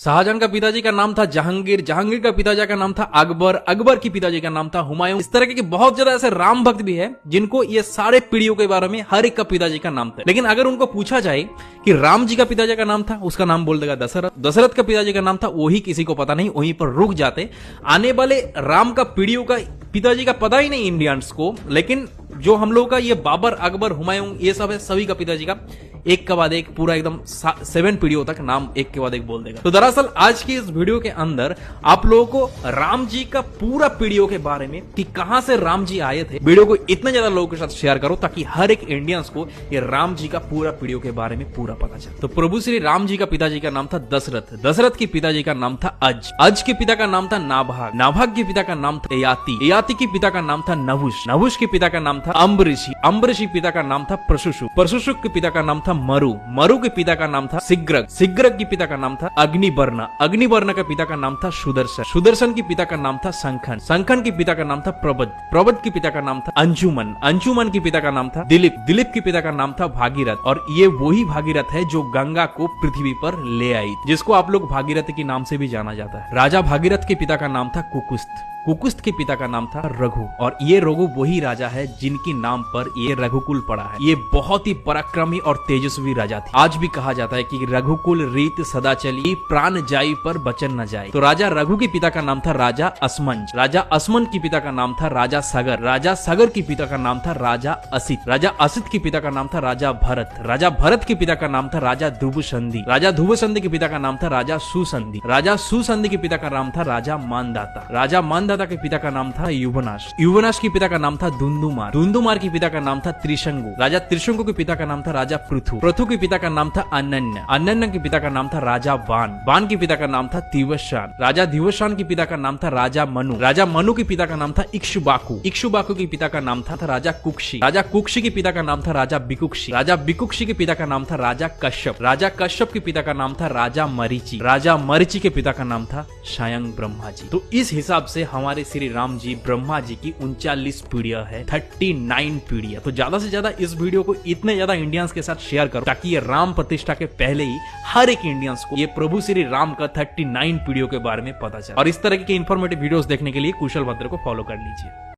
शाहजहां का पिताजी का नाम था जहांगीर, जहांगीर का पिताजी का नाम था अकबर, अकबर की पिताजी का नाम था हुमायूं। इस तरह के बहुत ज्यादा ऐसे राम भक्त भी है जिनको ये सारे पीढ़ियों के बारे में हर एक का पिताजी का नाम था। लेकिन अगर उनको पूछा जाए कि राम जी का पिताजी का नाम था, उसका नाम बोल देगा दशरथ। दशरथ का पिताजी का नाम था, वही किसी को पता नहीं, वहीं पर रुक जाते। आने वाले राम का पीढ़ियों का पिताजी का पता ही नहीं इंडियंस को। लेकिन जो हम लोग का ये बाबर, अकबर, हुमायूं, ये सब है, सभी का पिताजी का एक के बाद एक पूरा एकदम 7 पीढ़ियों तक नाम एक के बाद एक बोल देगा। तो दरअसल आज की इस वीडियो के अंदर आप लोगों को राम जी का पूरा पीढ़ियों के बारे में कि कहां से राम जी आए थे, वीडियो को इतने ज्यादा लोगों के साथ शेयर करो ताकि हर एक इंडियंस को ये राम जी का पूरा पीढ़ियों के बारे में पूरा पता चले। तो प्रभु श्री राम जी का पिताजी का नाम था दशरथ, दशरथ के पिताजी का नाम था अज, अज के पिता का नाम था नाभाग, नाभाग के पिता का नाम था ययाति, ययाति के पिता का नाम था नहुष, नहुष के पिता का नाम था अम्बरीशी, अम्बरीशी पिता का नाम था प्रशुशु, प्रशुशु के पिता का नाम था मरु, मरु के पिता का नाम था सिग्रग, सिग्रग के पिता का नाम था अग्निवर्ण, अग्निवर्ण के पिता का नाम था सुदर्शन, सुदर्शन के पिता का नाम था संखन, संखन के पिता का नाम था प्रबद, प्रबद के पिता का नाम था अंजुमन, अंजुमन के पिता का नाम था दिलीप, दिलीप के पिता का नाम था भागीरथ। और ये वही भागीरथ है जो गंगा को पृथ्वी पर ले आई, जिसको आप लोग भागीरथ के नाम से भी जाना जाता है। राजा भागीरथ के पिता का नाम था कुकुस्त, कुकुस्त के पिता का नाम था रघु, और ये रघु वही राजा है जिनके नाम पर ये रघुकुल पड़ा है। ये बहुत ही पराक्रमी और तेजस्वी राजा थे। आज भी कहा जाता है कि रघुकुल रीत सदा चली, प्राण जाई पर बचन न जाए। तो राजा रघु के पिता का नाम था राजा असमंज, राजा असमंज के पिता का नाम था राजा सगर, राजा सगर के पिता का नाम था राजा असित, राजा असित के पिता का नाम था राजा भरत, राजा भरत के पिता का नाम था राजा ध्रुवसंधि, राजा ध्रुवसंधि के पिता का नाम था राजा सुसंधि, राजा सुसंधि के पिता का नाम था राजा मानदाता, राजा मानदाता के पिता का नाम था युवनाश, युवनाश के पिता का नाम था दुंदुमार, दुंदुमार के पिता का नाम था त्रिशंगु, राजा त्रिशंगु के पिता का नाम था राजा पृथु, पृथु के पिता का नाम था अनन्य, अनन्य के पिता का नाम था राजा बाण, बाण के पिता का नाम था दिवशान, राजा दिवशान के पिता का नाम था राजा मनु, राजा मनु के पिता का नाम था इक्ष्वाकु, इक्ष्वाकु के पिता का नाम था राजा कुक्षी, राजा कुक्षी के पिता का नाम था राजा बिकुक्षी, राजा बिकुक्षी के पिता का नाम था राजा कश्यप, राजा कश्यप के पिता का नाम था राजा मरीचि, राजा मरीचि के पिता का नाम था स्वयं ब्रह्मा जी। तो इस हिसाब से हमारे श्री राम जी ब्रह्मा जी की 39 पीढ़ियां है, 39 पीढ़ियां। तो ज्यादा से ज्यादा इस वीडियो को इतने ज्यादा इंडियंस के साथ शेयर करो ताकि ये राम प्रतिष्ठा के पहले ही हर एक इंडियंस को ये प्रभु श्री राम का 39 पीढ़ियों के बारे में पता चले। और इस तरह के इंफॉर्मेटिव वीडियोस देखने के लिए कुशल भद्र को फॉलो कर लीजिए।